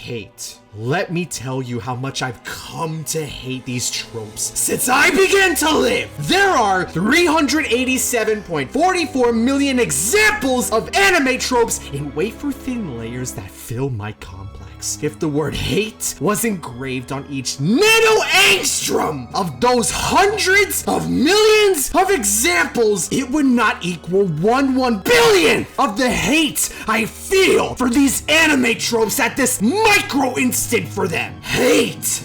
hate. Let me tell you how much I've come to hate these tropes since I began to live. There are 387.44 million examples of anime tropes in wafer-thin layers that fill my complex. If the word hate was engraved on each nano-angstrom of those hundreds of millions of examples, it would not equal 1/1,000,000,000th of the hate I feel for these anime tropes at this micro instant for them. Hate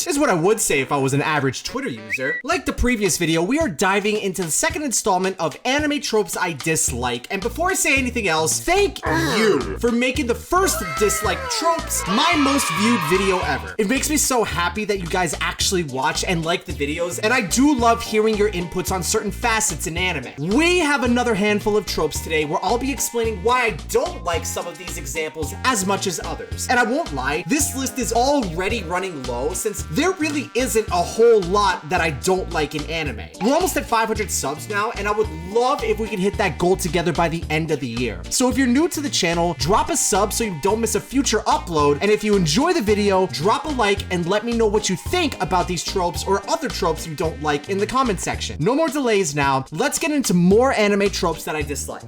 is what I would say if I was an average Twitter user. Like the previous video, we are diving into the second installment of anime tropes I dislike. And before I say anything else, thank you for making the first dislike tropes my most viewed video ever. It makes me so happy that you guys actually watch and like the videos, and I do love hearing your inputs on certain facets in anime. We have another handful of tropes today where I'll be explaining why I don't like some of these examples as much as others. And I won't lie, this list is already running low since there really isn't a whole lot that I don't like in anime. We're almost at 500 subs now, and I would love if we could hit that goal together by the end of the year. So if you're new to the channel, drop a sub so you don't miss a future upload, and if you enjoy the video, drop a like and let me know what you think about these tropes or other tropes you don't like in the comment section. No more delays now, let's get into more anime tropes that I dislike.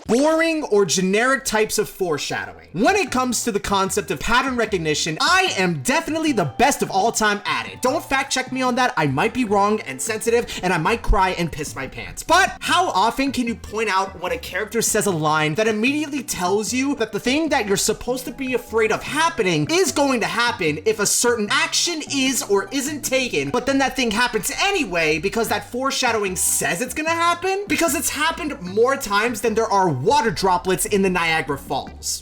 Boring or generic types of foreshadowing. When it comes to the concept of pattern recognition, I am definitely the best of all time at it. Don't fact check me on that, I might be wrong and sensitive, and I might cry and piss my pants. But how often can you point out when a character says a line that immediately tells you that the thing that you're supposed to be afraid of happening is going to happen if a certain action is or isn't taken, but then that thing happens anyway because that foreshadowing says it's gonna happen? Because it's happened more times than there are water droplets in the Niagara Falls.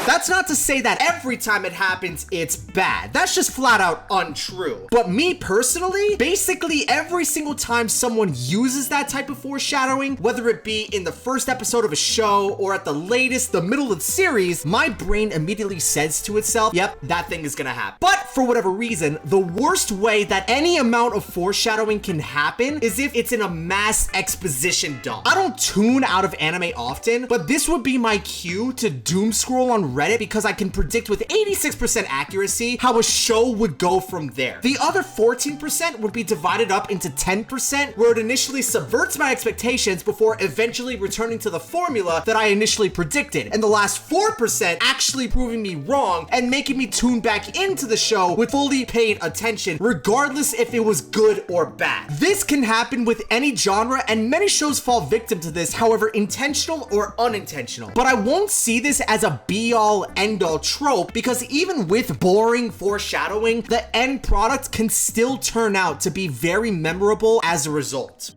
That's not to say that every time it happens, it's bad. That's just flat out untrue. But me personally, basically every single time someone uses that type of foreshadowing, whether it be in the first episode of a show or at the latest, the middle of the series, my brain immediately says to itself, yep, that thing is gonna happen. But for whatever reason, the worst way that any amount of foreshadowing can happen is if it's in a mass exposition dump. I don't tune out of anime often, but this would be my cue to doom scroll on Reddit because I can predict with 86% accuracy how a show would go from there. The other 14% would be divided up into 10% where it initially subverts my expectations before eventually returning to the formula that I initially predicted, and the last 4% actually proving me wrong and making me tune back into the show with fully paid attention regardless if it was good or bad. This can happen with any genre, and many shows fall victim to this, however intentional or unintentional. But I won't see this as a be-all end-all trope because even with boring foreshadowing, the end product can still turn out to be very memorable as a result.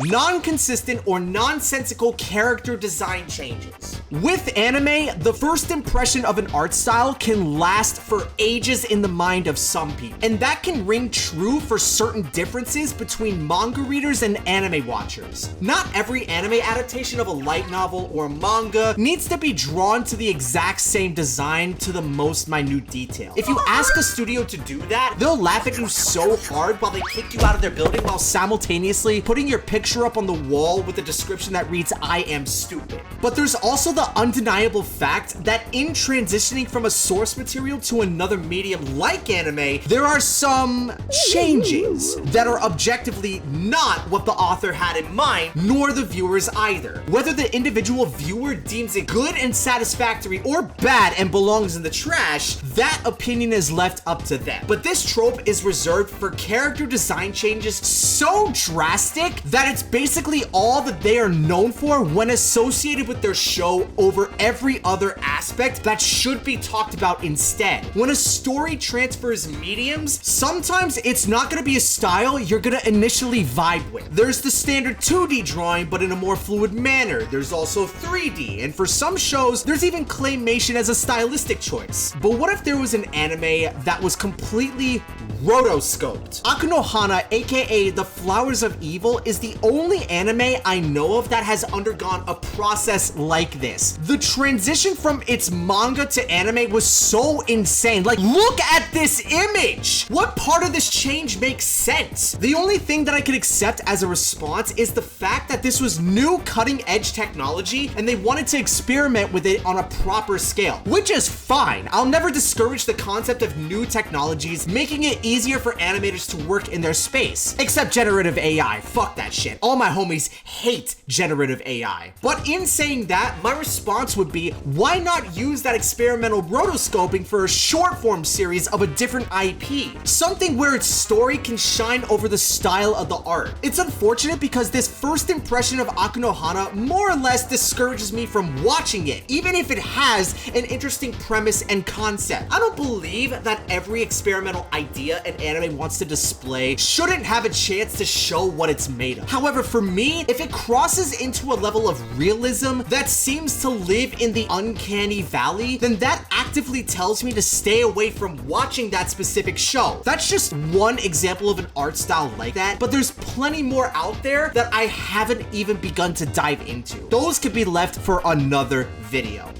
Non-consistent or nonsensical character design changes. With anime, the first impression of an art style can last for ages in the mind of some people, and that can ring true for certain differences between manga readers and anime watchers. Not every anime adaptation of a light novel or manga needs to be drawn to the exact same design to the most minute detail. If you ask a studio to do that, they'll laugh at you so hard while they kick you out of their building while simultaneously putting your picture up on the wall with a description that reads, "I am stupid." But there's also the undeniable fact that in transitioning from a source material to another medium like anime, there are some changes that are objectively not what the author had in mind, nor the viewers either. Whether the individual viewer deems it good and satisfactory or bad and belongs in the trash, that opinion is left up to them. But this trope is reserved for character design changes so drastic that it's basically all that they are known for when associated with their show over every other aspect that should be talked about instead. When a story transfers mediums, sometimes it's not going to be a style you're going to initially vibe with. There's the standard 2D drawing, but in a more fluid manner. There's also 3D, and for some shows, there's even claymation as a stylistic choice. But what if there was an anime that was completely rotoscoped? Akunohana, aka The Flowers of Evil, is is the only anime I know of that has undergone a process like this. The transition from its manga to anime was so insane. Like, look at this image! What part of this change makes sense? The only thing that I could accept as a response is the fact that this was new cutting-edge technology and they wanted to experiment with it on a proper scale, which is fine. I'll never discourage the concept of new technologies, making it easier for animators to work in their space. Except generative AI. Fuck that shit. All my homies hate generative AI. But in saying that, my response would be, why not use that experimental rotoscoping for a short form series of a different IP? Something where its story can shine over the style of the art. It's unfortunate because this first impression of Aku no Hana more or less discourages me from watching it, even if it has an interesting premise and concept. I don't believe that every experimental idea an anime wants to display shouldn't have a chance to show what it's made of. However, for me, if it crosses into a level of realism that seems to live in the uncanny valley, then that actively tells me to stay away from watching that specific show. That's just one example of an art style like that, but there's plenty more out there that I haven't even begun to dive into. Those could be left for another video.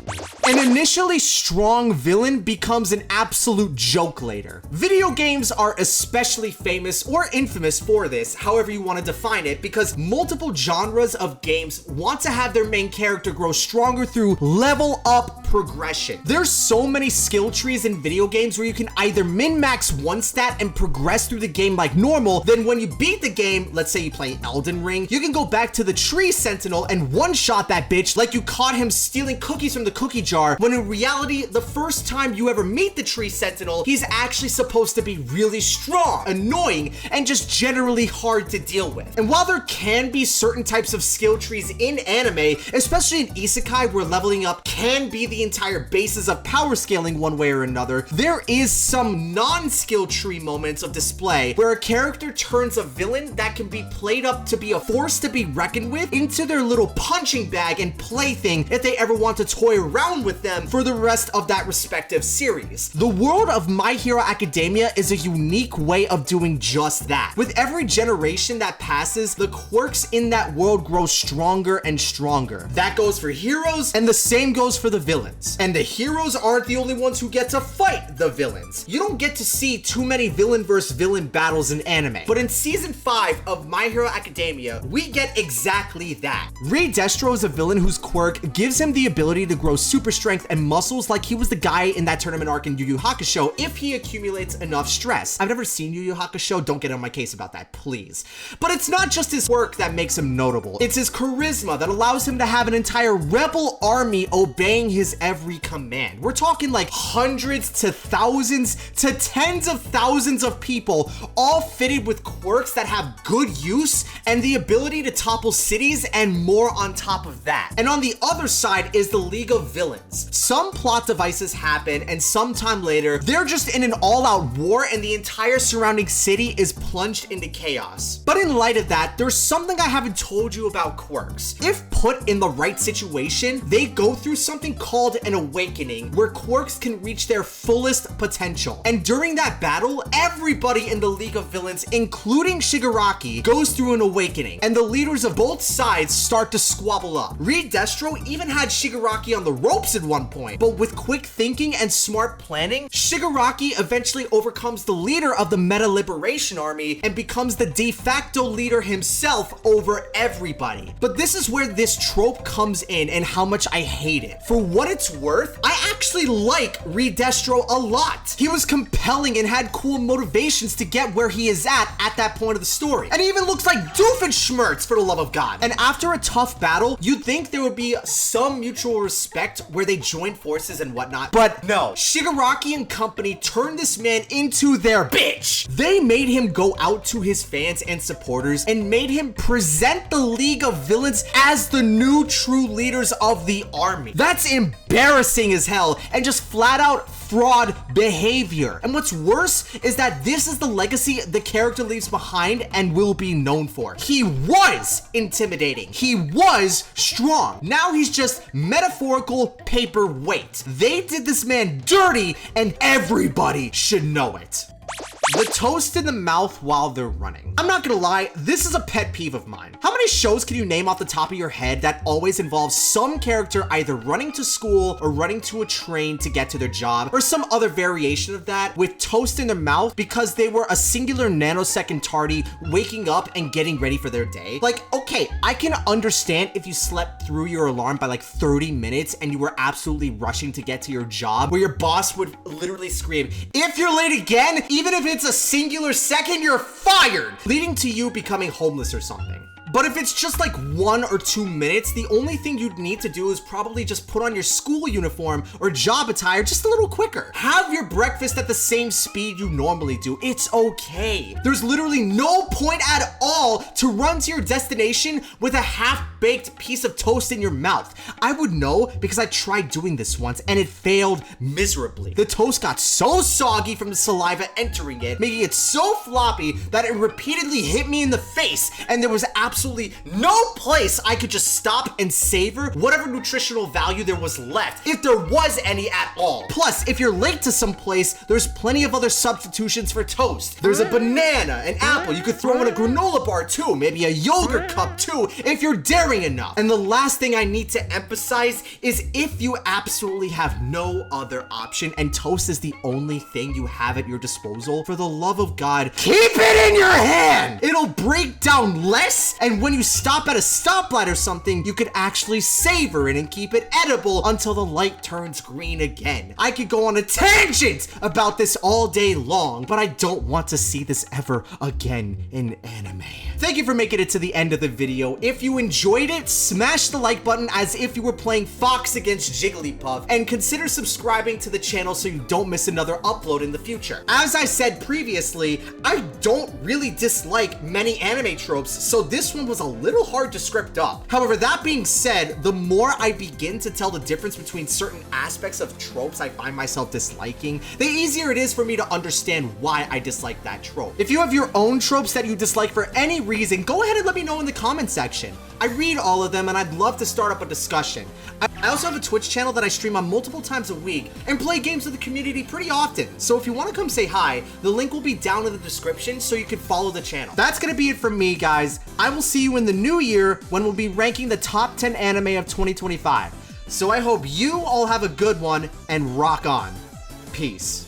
An initially strong villain becomes an absolute joke later. Video games are especially famous or infamous for this, however you want to define it, because multiple genres of games want to have their main character grow stronger through level up progression. There's so many skill trees in video games where you can either min-max one stat and progress through the game like normal, then when you beat the game, let's say you play Elden Ring, you can go back to the tree sentinel and one-shot that bitch like you caught him stealing cookies from the cookie jar, when in reality, the first time you ever meet the tree sentinel, he's actually supposed to be really strong, annoying, and just generally hard to deal with. And while there can be certain types of skill trees in anime, especially in isekai where leveling up can be the entire basis of power scaling one way or another, there is some non-skill tree moments of display where a character turns a villain that can be played up to be a force to be reckoned with into their little punching bag and plaything if they ever want to toy around with them for the rest of that respective series. The world of My Hero Academia is a unique way of doing just that. With every generation that passes, the quirks in that world grow stronger and stronger. That goes for heroes, and the same goes for the villains. And the heroes aren't the only ones who get to fight the villains. You don't get to see too many villain versus villain battles in anime. But in season 5 of My Hero Academia, we get exactly that. Rei Destro is a villain whose quirk gives him the ability to grow super strength and muscles like he was the guy in that tournament arc in Yu Yu Hakusho if he accumulates enough stress. I've never seen Yu Yu Hakusho, don't get on my case about that, please. But it's not just his work that makes him notable. It's his charisma that allows him to have an entire rebel army obeying his every command. We're talking like hundreds to thousands to tens of thousands of people, all fitted with quirks that have good use and the ability to topple cities and more on top of that. And on the other side is the League of Villains. Some plot devices happen and sometime later, they're just in an all-out war and the entire surrounding city is plunged into chaos. But in light of that, there's something I haven't told you about quirks. If put in the right situation, they go through something called an awakening, where quirks can reach their fullest potential. And during that battle, everybody in the League of Villains, including Shigaraki, goes through an awakening, and the leaders of both sides start to squabble up. Rei Destro even had Shigaraki on the ropes at one point, but with quick thinking and smart planning, Shigaraki eventually overcomes the leader of the Meta Liberation Army and becomes the de facto leader himself over everybody. But this is where this trope comes in and how much I hate it. For what it's worth, I actually like Rei Destro a lot. He was compelling and had cool motivations to get where he is at that point of the story. And he even looks like Doofenshmirtz, for the love of God. And after a tough battle, you'd think there would be some mutual respect where they join forces and whatnot. But no, Shigaraki and company turned this man into their bitch. They made him go out to his fans and supporters and made him present the League of Villains as the new true leaders of the army. That's embarrassing as hell and just flat out fraud behavior. And what's worse is that this is the legacy the character leaves behind and will be known for. He was intimidating. He was strong. Now he's just metaphorical paperweight. They did this man dirty and everybody should know it. The toast in the mouth while they're running. I'm not gonna lie, this is a pet peeve of mine. How many shows can you name off the top of your head that always involves some character either running to school or running to a train to get to their job, or some other variation of that with toast in their mouth because they were a singular nanosecond tardy waking up and getting ready for their day? Like, okay, I can understand if you slept through your alarm by like 30 minutes and you were absolutely rushing to get to your job, where your boss would literally scream, "If you're late again, even if it's a singular second, you're fired," leading to you becoming homeless or something. But if it's just like 1 or 2 minutes, the only thing you'd need to do is probably just put on your school uniform or job attire just a little quicker. Have your breakfast at the same speed you normally do. It's okay. There's literally no point at all to run to your destination with a half-baked piece of toast in your mouth. I would know because I tried doing this once and it failed miserably. The toast got so soggy from the saliva entering it, making it so floppy that it repeatedly hit me in the face, and there was absolutely no place I could just stop and savor whatever nutritional value there was left, if there was any at all. Plus, if you're late to some place, there's plenty of other substitutions for toast. There's a banana, an apple, you could throw in a granola bar too, maybe a yogurt cup too, if you're daring enough. And the last thing I need to emphasize is if you absolutely have no other option and toast is the only thing you have at your disposal, for the love of God, keep it in your hand! It'll break down less, and when you stop at a stoplight or something, you could actually savor it and keep it edible until the light turns green again. I could go on a tangent about this all day long, but I don't want to see this ever again in anime. Thank you for making it to the end of the video. If you enjoyed it, smash the like button as if you were playing Fox against Jigglypuff, and consider subscribing to the channel so you don't miss another upload in the future. As I said previously, I don't really dislike many anime tropes, so this one was a little hard to script up. However, that being said, the more I begin to tell the difference between certain aspects of tropes I find myself disliking, the easier it is for me to understand why I dislike that trope. If you have your own tropes that you dislike for any reason, go ahead and let me know in the comment section. I read all of them and I'd love to start up a discussion. I also have a Twitch channel that I stream on multiple times a week and play games with the community pretty often. So if you want to come say hi, the link will be down in the description so you can follow the channel. That's gonna be it from me, guys. I will see you in the new year when we'll be ranking the top 10 anime of 2025. So I hope you all have a good one and rock on. Peace.